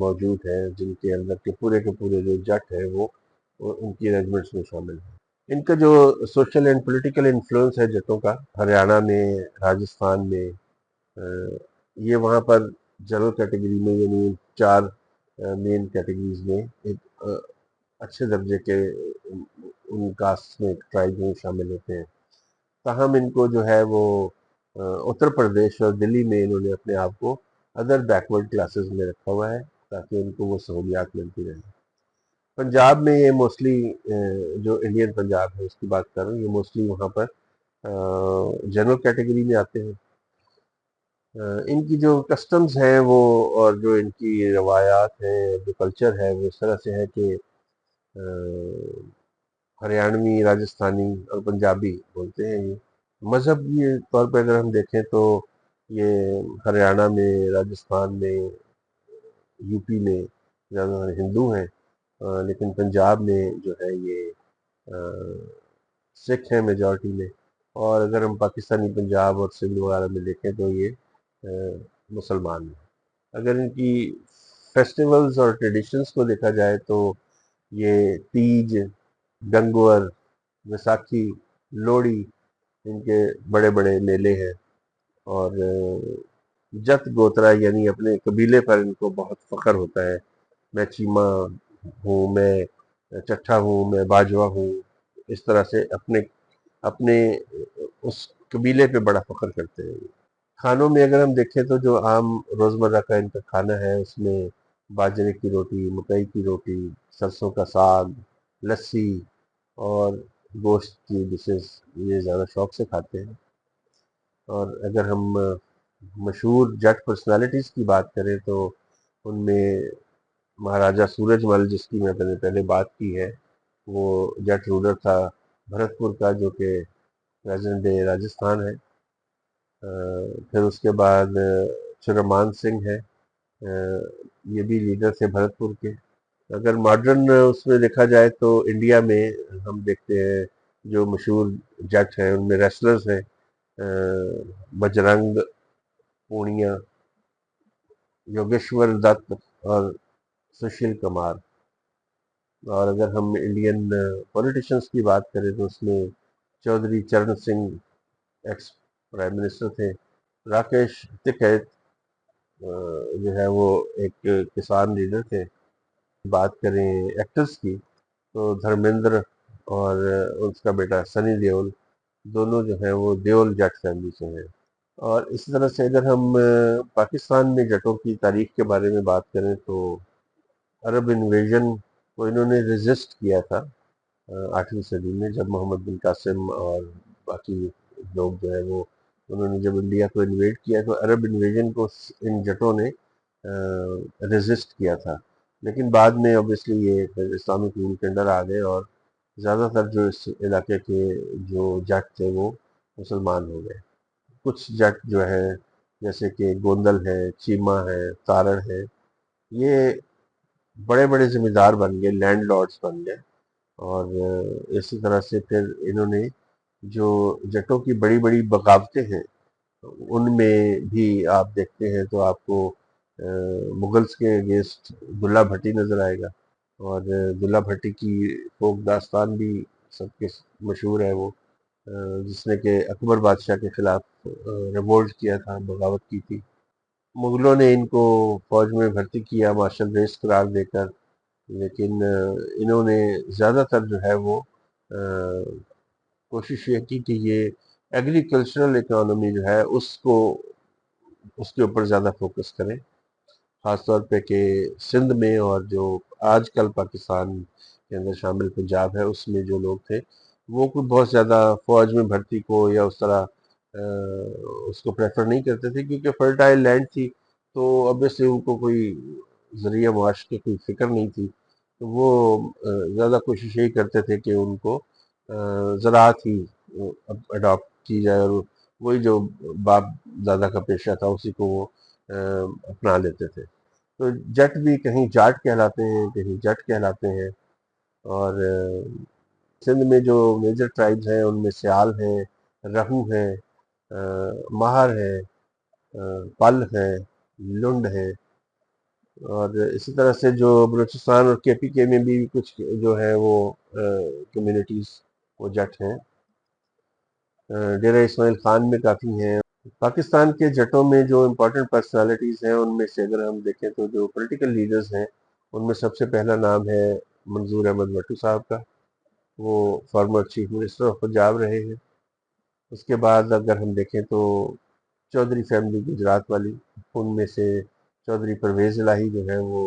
موجود ہیں، جن کے اندر کے پورے جو جٹ ہیں وہ ان کی ریجیمنٹس میں شامل ہیں۔ ان کا جو سوشل اینڈ پولیٹیکل انفلوئنس ہے جٹوں کا ہریانہ میں، راجستھان میں، یہ وہاں پر جنرل کیٹیگری میں، یعنی 4 مین کیٹیگریز میں ایک اچھے درجے کے ان کاسٹ میں ٹرائب میں شامل ہوتے ہیں۔ تاہم ان کو جو ہے وہ اتر پردیش اور دلی میں انہوں نے اپنے آپ کو ادر بیکورڈ کلاسز میں رکھا ہوا ہے، تاکہ ان کو وہ سہولیات ملتی رہیں۔ پنجاب میں یہ موسٹلی جو انڈین پنجاب ہے اس کی بات کر رہا ہوں، یہ موسٹلی وہاں پر جنرل کیٹیگری میں آتے ہیں۔ ان کی جو کسٹمز ہیں وہ اور جو ان کی روایات ہیں، جو کلچر ہے وہ اس طرح سے ہے کہ ہریانوی، راجستھانی اور پنجابی بولتے ہیں یہ۔ مذہبی طور پہ اگر ہم دیکھیں تو یہ ہریانہ میں، راجستھان میں، یو پی میں زیادہ ہندو ہیں، لیکن پنجاب میں جو ہے یہ سکھ ہیں میجورٹی میں، اور اگر ہم پاکستانی پنجاب اور سندھ وغیرہ میں دیکھیں تو یہ مسلمان ہیں۔ اگر ان کی فیسٹیولز اور ٹریڈیشنز کو دیکھا جائے تو یہ تیج، گنگور، ویساکھی، لوہڑی ان کے بڑے بڑے میلے ہیں، اور جت گوترا یعنی اپنے قبیلے پر ان کو بہت فخر ہوتا ہے۔ میں چیمہ ہوں، میں چٹھا ہوں، میں باجوہ ہوں، اس طرح سے اپنے اس قبیلے پہ بڑا فخر کرتے ہیں۔ کھانوں میں اگر ہم دیکھیں تو جو عام روزمرہ کا ان کا کھانا ہے اس میں باجرے کی روٹی، مکئی کی روٹی، سرسوں کا ساگ، لسی اور گوشت کی ڈشز یہ زیادہ شوق سے کھاتے ہیں۔ اور اگر ہم مشہور جٹ پرسنالٹیز کی بات کریں تو ان میں مہاراجہ سورج مل، جس کی میں پہلے بات کی ہے، وہ جٹ رولر تھا بھرت پور کا، جو کہ پریزنٹ ڈے راجستھان ہے۔ پھر اس کے بعد چورامان سنگھ ہے، یہ بھی لیڈر تھے بھرت پور کے۔ اگر ماڈرن اس میں دیکھا جائے تو انڈیا میں ہم دیکھتے ہیں جو مشہور جٹ ہیں ان میں ریسلرز ہیں، بجرنگ پونیا، یوگیشور دت اور سشیل کمار۔ اور اگر ہم انڈین پولیٹیشنز کی بات کریں تو اس میں Chaudhry Charan Singh ex prime minister تھے، راکیش ٹکیت جو ہے وہ ایک کسان لیڈر تھے۔ بات کریں ایکٹرز کی تو دھرمیندر اور اس کا بیٹا سنی دیول، دونوں جو ہیں وہ دیول جٹ فیملی سے ہیں۔ اور اسی طرح سے اگر ہم پاکستان میں جٹوں کی تاریخ کے بارے میں بات کریں تو عرب انویژن کو انہوں نے ریزسٹ کیا تھا 8ویں صدی میں، جب محمد بن قاسم اور باقی لوگ جو ہے وہ انہوں نے جب انڈیا کو انویڈ کیا تو عرب انویژن کو ان جٹوں نے ریزسٹ کیا تھا، لیکن بعد میں اوبیسلی یہ پھر اسلامک رول کے انڈر آ گئے اور زیادہ تر جو اس علاقے کے جو جٹ تھے وہ مسلمان ہو گئے۔ کچھ جٹ جو ہے جیسے کہ گوندل ہے، چیمہ ہے، تارڑ ہے، یہ بڑے بڑے ذمہ دار بن گئے، لینڈ لارڈز بن گئے۔ اور اسی طرح سے پھر انہوں نے جو جٹوں کی بڑی بڑی بغاوتیں ہیں ان میں بھی آپ دیکھتے ہیں تو آپ کو مغلز کے اگینسٹ دلہ بھٹی نظر آئے گا، اور دلہ بھٹی کی فوک داستان بھی سب کے مشہور ہے، وہ جس نے کہ اکبر بادشاہ کے خلاف ریوولٹ کیا تھا، بغاوت کی تھی۔ مغلوں نے ان کو فوج میں بھرتی کیا مارشل ریس قرار دے کر، لیکن انہوں نے زیادہ تر جو ہے وہ کوشش یہ کی کہ یہ ایگریکلچرل اکانومی جو ہے اس کے اوپر زیادہ فوکس کریں، خاص طور پہ کہ سندھ میں اور جو آج کل پاکستان کے اندر شامل پنجاب ہے اس میں جو لوگ تھے وہ کوئی بہت زیادہ فوج میں بھرتی کو یا اس طرح اس کو پریفر نہیں کرتے تھے، کیونکہ فرٹائل لینڈ تھی تو obviously ان کو کوئی ذریعہ معاش کی کوئی فکر نہیں تھی، تو وہ زیادہ کوشش یہی کرتے تھے کہ ان کو زراعت ہی اڈاپٹ کی جائے، اور وہی جو باپ دادا کا پیشہ تھا اسی کو وہ اپنا لیتے تھے۔ تو جٹ بھی کہیں جاٹ کہلاتے ہیں، کہیں جٹ کہلاتے ہیں۔ اور سندھ میں جو میجر ٹرائبز ہیں ان میں سیال ہیں، رہو ہیں، ماہر ہیں، پل ہیں، لنڈ ہیں، اور اسی طرح سے جو بلوچستان اور کے پی کے میں بھی کچھ جو ہے وہ کمیونٹیز وہ جٹ ہیں۔ ڈیرہ اسماعیل خان میں کافی ہیں۔ پاکستان کے جٹوں میں جو امپورٹنٹ پرسنالٹیز ہیں ان میں سے اگر ہم دیکھیں تو جو پولیٹیکل لیڈرز ہیں ان میں سب سے پہلا نام ہے منظور احمد بٹو صاحب کا، وہ farmer chief minister of Punjab رہے ہیں۔ اس کے بعد اگر ہم دیکھیں تو چودھری فیملی گجرات والی، ان میں سے چودھری پرویز الہی جو ہے وہ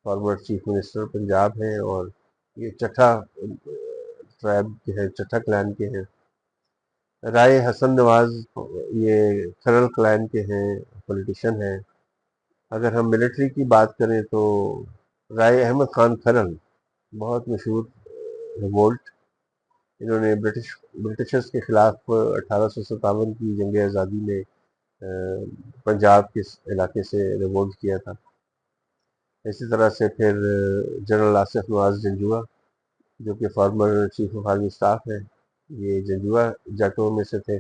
فارمر چیف منسٹر پنجاب ہیں، اور یہ چٹھا ٹرائب کے ہیں، چٹھا کلان کے ہیں۔ رائے حسن نواز یہ کھرل کلان کے ہیں، پولیٹیشین ہیں۔ اگر ہم ملٹری کی بات کریں تو رائے احمد خان کھرل بہت مشہور ریوولٹ، انہوں نے برٹشرز کے خلاف 1857 کی جنگ آزادی میں پنجاب کے علاقے سے ریوولٹ کیا تھا۔ اسی طرح سے پھر جنرل آصف نواز جنجوعہ جو کہ farmer chief of army staff ہے، یہ جنجوعہ جٹوں میں سے تھے۔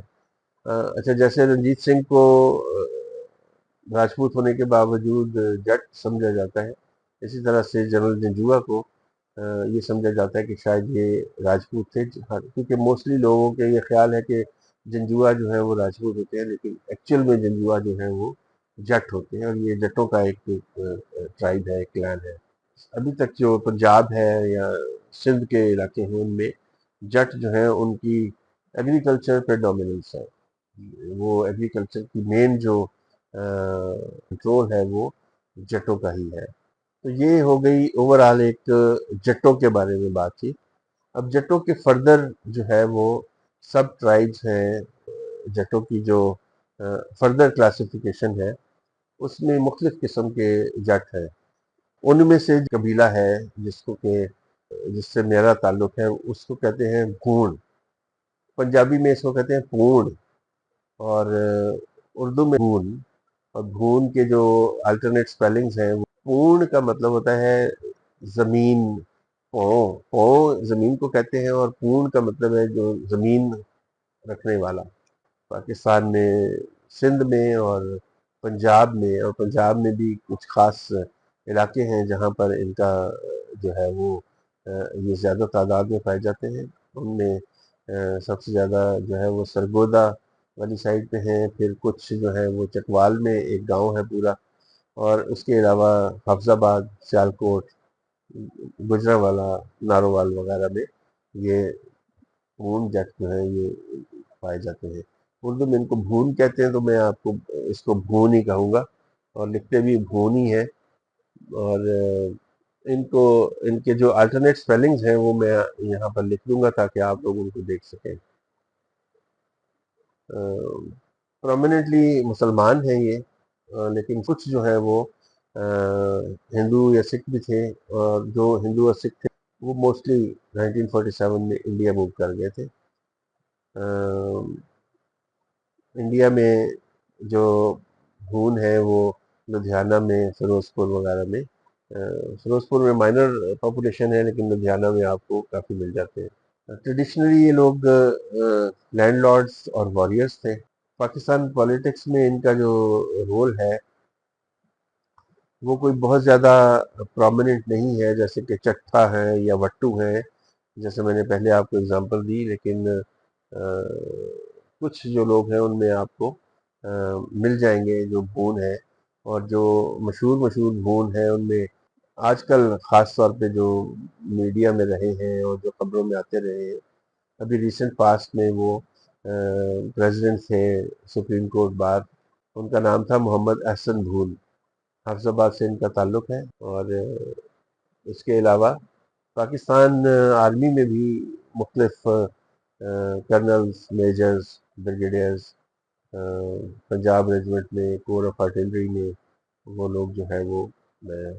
اچھا، جیسے رنجیت سنگھ کو راجپوت ہونے کے باوجود جٹ سمجھا جاتا ہے، اسی طرح سے جنرل جنجوعہ کو یہ سمجھا جاتا ہے کہ شاید یہ راجپوت تھے، کیونکہ موسٹلی لوگوں کے یہ خیال ہے کہ جنجوعہ جو ہے وہ راجپوت ہوتے ہیں، لیکن ایکچوئل میں جنجوعہ جو ہے وہ جٹ ہوتے ہیں، اور یہ جٹوں کا ایک ٹرائب ہے، ایک کلان ہے۔ ابھی تک جو پنجاب ہے یا سندھ کے علاقے ہیں ان میں جٹ جو ہیں ان کی ایگریکلچر پہ ڈومیننس ہے، وہ ایگریکلچر کی مین جو کنٹرول ہے وہ جٹوں کا ہی ہے۔ تو یہ ہو گئی اوورآل ایک جٹوں کے بارے میں بات تھی۔ اب جٹوں کے فردر جو ہے وہ سب ٹرائبز ہیں، جٹوں کی جو فردر کلاسیفیکیشن ہے اس میں مختلف قسم کے جٹ ہیں۔ ان میں سے قبیلہ ہے جس سے میرا تعلق ہے، اس کو کہتے ہیں گونڈ، پنجابی میں اس کو کہتے ہیں پونڈ، اور اردو میں بھون، اور بھون کے جو الٹرنیٹ سپیلنگز ہیں، پونڈ کا مطلب ہوتا ہے زمین، پو زمین کو کہتے ہیں، اور پونڈ کا مطلب ہے جو زمین رکھنے والا۔ پاکستان میں سندھ میں اور پنجاب میں بھی کچھ خاص علاقے ہیں جہاں پر ان کا جو ہے وہ یہ زیادہ تعداد میں پائے جاتے ہیں۔ ان میں سب سے زیادہ جو ہے وہ سرگودا والی سائڈ پہ ہیں، پھر کچھ جو ہے وہ چکوال میں ایک گاؤں ہے پورا اور اس کے علاوہ حفظ آباد، سیالکوٹ، گجرانوالہ، نارووال وغیرہ میں یہ بھون جٹ جو ہیں یہ پائے جاتے ہیں۔ اردو میں ان کو بھون کہتے ہیں، تو میں آپ کو اس کو بھون ہی کہوں گا، اور لکھتے بھی بھون ہی ہے۔ اور ان کو ان کے جو الٹرنیٹ سپیلنگز ہیں وہ میں یہاں پر لکھ دوں گا تاکہ آپ لوگ ان کو دیکھ سکیں۔ پرومیننٹلی مسلمان ہیں یہ، لیکن کچھ جو ہیں وہ ہندو یا سکھ بھی تھے، اور جو ہندو اور سکھ تھے وہ موسٹلی 1947 میں انڈیا موو کر گئے تھے۔ انڈیا میں جو بھون ہے وہ لدھیانہ میں، فیروز پور وغیرہ میں، فیروز پور میں مائنر پاپولیشن ہے، لیکن لدھیانہ میں آپ کو کافی مل جاتے ہیں۔ ٹریڈیشنلی یہ لوگ لینڈ لارڈز اور واریئرس تھے۔ پاکستان پالیٹکس میں ان کا جو رول ہے وہ کوئی بہت زیادہ پرومیننٹ نہیں ہے، جیسے کہ چٹھا ہے یا وٹو ہے، جیسے میں نے پہلے آپ کو اگزامپل دی، لیکن کچھ جو لوگ ہیں ان میں آپ کو مل جائیں گے جو بھون ہے، اور جو مشہور بھون ہے ان میں آج کل خاص طور پہ جو میڈیا میں رہے ہیں اور جو خبروں میں آتے رہے ہیں، ابھی ریسنٹ پاسٹ میں وہ پریزیڈنٹ تھے سپریم کورٹ بار، ان کا نام تھا محمد احسن بھون، حفظ آباد سے ان کا تعلق ہے۔ اور اس کے علاوہ پاکستان آرمی میں بھی مختلف kernels, measures, brigadiers, Punjab regiment میں، کور آف آرٹلری میں وہ لوگ جو ہے وہ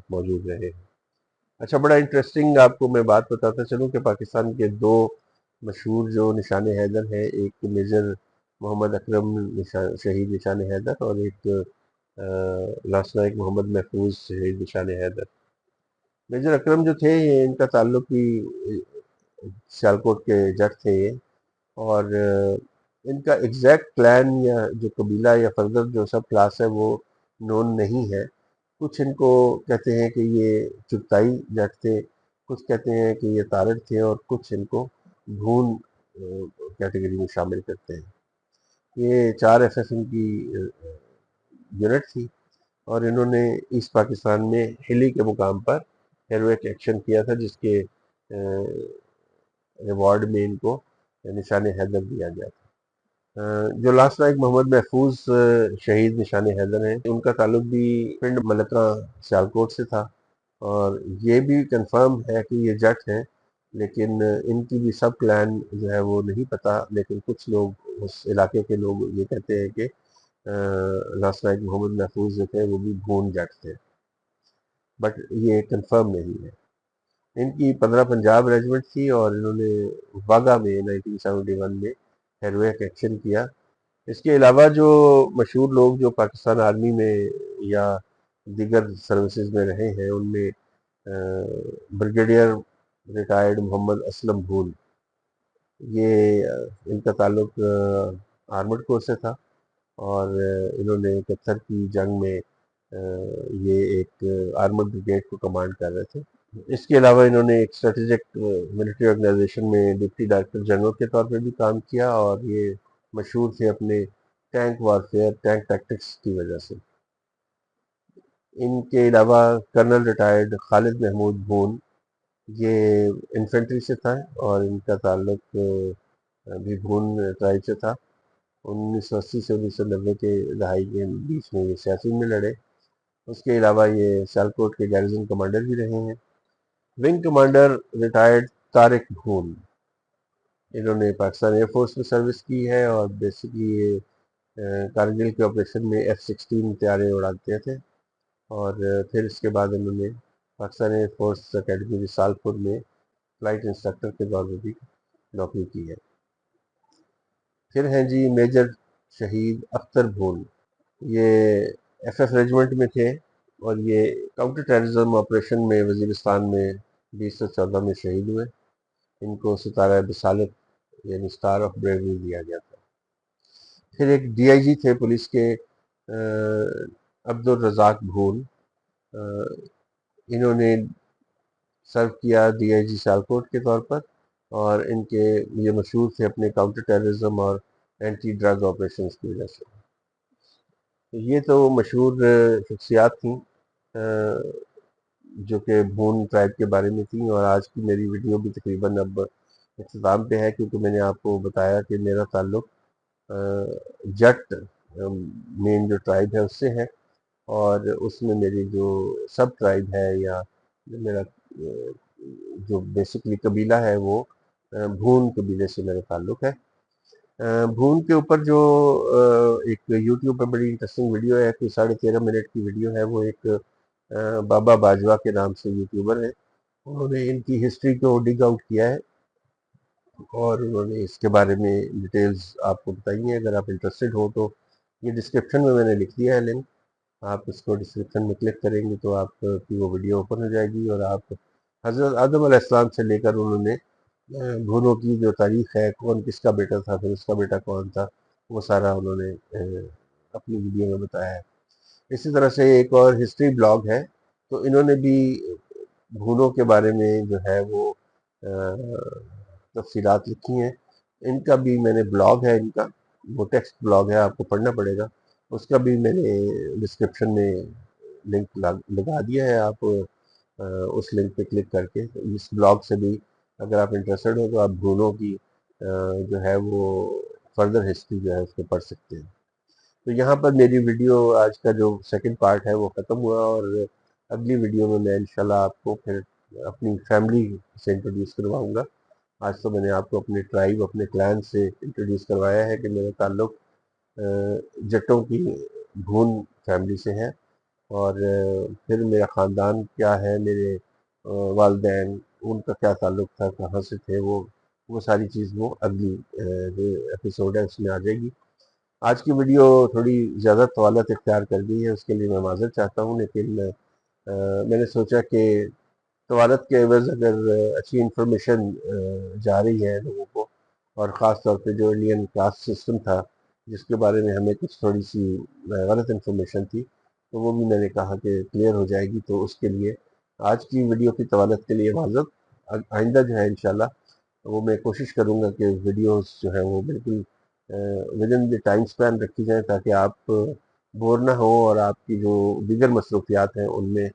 موجود رہے ہیں۔ اچھا، بڑا انٹرسٹنگ آپ کو میں بات بتاتا چلوں کہ پاکستان کے دو مشہور جو نشان حیدر ہیں، ایک میجر محمد اکرم شہید نشان حیدر، اور ایک لاسنائک محمد محفوظ شہید نشان حیدر۔ میجر اکرم جو تھے یہ ان کا تعلق بھی سیالکوٹ کے جٹ تھے یہ، اور ان کا ایگزیکٹ کلین یا جو قبیلہ یا فردر جو سب کلاس ہے وہ نون نہیں ہے۔ کچھ ان کو کہتے ہیں کہ یہ چغتائی جٹ تھے، کچھ کہتے ہیں کہ یہ تارڑ تھے، اور کچھ ان کو بھون کیٹیگری میں شامل کرتے ہیں۔ یہ 4 ایف ایف ان کی یونٹ تھی، اور انہوں نے ایسٹ پاکستان میں ہلی کے مقام پر ہیروئک ایکشن کیا تھا، جس کے ریوارڈ میں ان کو نشان حیدر دیا گیا تھا۔ جو لاسٹ نائک محمد محفوظ شہید نشان حیدر ہیں، ان کا تعلق بھی پنڈ ملکہ سیالکوٹ سے تھا، اور یہ بھی کنفرم ہے کہ یہ جٹ ہیں، لیکن ان کی بھی سب کلین جو ہے وہ نہیں پتہ، لیکن کچھ لوگ اس علاقے کے لوگ یہ کہتے ہیں کہ لاسٹ نائک محمد محفوظ جو تھے وہ بھی بھون جٹ تھے، بٹ یہ کنفرم نہیں ہے۔ ان کی 15 پنجاب ریجمنٹ تھی، اور انہوں نے واگا میں 1971 میں ہیروئک ایکشن کیا۔ اس کے علاوہ جو مشہور لوگ جو پاکستان آرمی میں یا دیگر سروسز میں رہے ہیں، ان میں بریگیڈیئر ریٹائرڈ محمد اسلم بھون، یہ ان کا تعلق آرمڈ کور سے تھا، اور انہوں نے 71 کی جنگ میں یہ ایک آرمڈ بریگیڈ کو کمانڈ کر رہے تھے۔ اس کے علاوہ انہوں نے ایک اسٹریٹجک ملٹری آرگنائزیشن میں ڈپٹی ڈائریکٹر جنرل کے طور پہ بھی کام کیا، اور یہ مشہور تھے اپنے ٹینک وارفیئر، ٹینک ٹیکٹکس کی وجہ سے۔ ان کے علاوہ کرنل ریٹائرڈ خالد محمود بھون، یہ انفینٹری سے تھا، اور ان کا تعلق بھی بھون ٹرائب سے تھا۔ 1980 سے 1990 کے دہائی کے بیچ میں یہ سیاسی میں لڑے۔ اس کے علاوہ یہ سیالکوٹ کے گیریزن کمانڈر بھی رہے ہیں۔ ونگ کمانڈر ریٹائرڈ طارق بھون، انہوں نے پاکستان ایئر فورس میں سروس کی ہے، اور بیسکلی یہ کارگل کے آپریشن میں F-16 طیارے اڑاتے تھے، اور پھر اس کے بعد انہوں نے پاکستان ایئر فورس اکیڈمی رسال پور میں فلائٹ انسٹرکٹر کے طور پر بھی نوکری کی ہے۔ پھر ہیں جی میجر شہید اختر بھون، یہ ایف ایف ریجمنٹ میں تھے، اور یہ کاؤنٹر ٹیررزم آپریشن میں وزیرستان میں 2014 میں شہید ہوئے۔ ان کو ستارہ بصالت یعنی اسٹار آف بریوری دیا گیا تھا۔ پھر ایک ڈی آئی جی تھے پولیس کے عبدالرزاق بھون، انہوں نے سرو کیا ڈی آئی جی سیالکوٹ کے طور پر، اور ان کے یہ مشہور تھے اپنے کاؤنٹر ٹیررزم اور اینٹی ڈرگ آپریشنز کی وجہ سے۔ یہ تو مشہور شخصیات تھیں جو کہ بھون ٹرائب کے بارے میں تھیں، اور آج کی میری ویڈیو بھی تقریباً اب اختتام پہ ہے، کیونکہ میں نے آپ کو بتایا کہ میرا تعلق جٹ مین جو ٹرائب ہے اس سے ہے، اور اس میں میری جو سب ٹرائب ہے یا جو میرا جو بیسکلی قبیلہ ہے وہ بھون قبیلے سے میرا تعلق ہے۔ بھون کے اوپر جو ایک یوٹیوب پہ بڑی انٹرسٹنگ ویڈیو ہے، کوئی 13.5 منٹ کی ویڈیو ہے، وہ ایک بابا باجوہ کے نام سے یوٹیوبر ہے، انہوں نے ان کی ہسٹری کو ڈگ آؤٹ کیا ہے، اور انہوں نے اس کے بارے میں ڈیٹیلز آپ کو بتائی ہیں۔ اگر آپ انٹرسٹڈ ہو تو یہ ڈسکرپشن میں نے لکھ دیا ہے لنک، آپ اس کو ڈسکرپشن میں کلک کریں گے تو آپ کی وہ ویڈیو اوپن ہو جائے گی، اور آپ حضرت آدم علیہ السلام سے لے کر انہوں نے بھونوں کی جو تاریخ ہے، کون کس کا بیٹا تھا، پھر اس کا بیٹا کون تھا، وہ سارا انہوں نے اپنی ویڈیو میں بتایا ہے۔ اسی طرح سے ایک اور ہسٹری بلاگ ہے، تو انہوں نے بھی بھونوں کے بارے میں جو ہے وہ تفصیلات لکھی ہیں۔ ان کا بھی میں نے بلاگ ہے، ان کا وہ ٹیکسٹ بلاگ ہے، آپ کو پڑھنا پڑے گا، اس کا بھی میں نے ڈسکرپشن میں لنک لگا دیا ہے، آپ اس لنک پہ کلک کر کے اس بلاگ سے بھی اگر آپ انٹرسٹڈ ہو تو آپ بھونوں کی جو ہے وہ فردر ہسٹری جو ہے اس کو پڑھ سکتے ہیں۔ تو یہاں پر میری ویڈیو آج کا جو سیکنڈ پارٹ ہے وہ ختم ہوا، اور اگلی ویڈیو میں انشاءاللہ آپ کو پھر اپنی فیملی سے انٹروڈیوس کرواؤں گا۔ آج تو میں نے آپ کو اپنے ٹرائب، اپنے کلان سے انٹروڈیوس کروایا ہے کہ میرا تعلق جٹوں کی بھون فیملی سے ہے، اور پھر میرا خاندان کیا ہے، میرے والدین ان کا کیا تعلق تھا، کہاں سے تھے وہ ساری چیز وہ اگلی جو ایپیسوڈ ہے اس میں آ جائے گی۔ آج کی ویڈیو تھوڑی زیادہ طوالت اختیار کر گئی ہے، اس کے لیے میں معذرت چاہتا ہوں، لیکن میں نے سوچا کہ طوالت کے عوض اگر اچھی انفارمیشن جا رہی ہے لوگوں کو، اور خاص طور پہ جو انڈین کاسٹ سسٹم تھا جس کے بارے میں ہمیں کچھ تھوڑی سی غلط انفارمیشن تھی، تو وہ بھی میں نے کہا کہ کلیئر ہو جائے گی، تو اس کے لیے آج کی ویڈیو کی طوالت کے لیے معذرت۔ آئندہ جو ہے انشاءاللہ وہ میں کوشش کروں گا کہ ویڈیوز جو ہے وہ بالکل ود ان دی ٹائم سپین رکھی جائیں، تاکہ آپ بور نہ ہو، اور آپ کی جو دیگر مصروفیات ہیں ان میں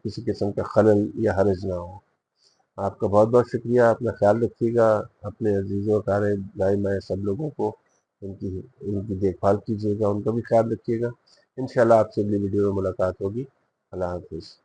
کسی قسم کا خلل یا حرج نہ ہو۔ آپ کا بہت بہت شکریہ، اپنا خیال رکھیے گا، اپنے عزیزوں پیارے دائیں بائیں سب لوگوں کو ان کی دیکھ بھال کیجیے گا، ان کا بھی خیال رکھیے گا۔ انشاءاللہ آپ سے اگلی ویڈیو میں ملاقات ہوگی۔ اللہ حافظ۔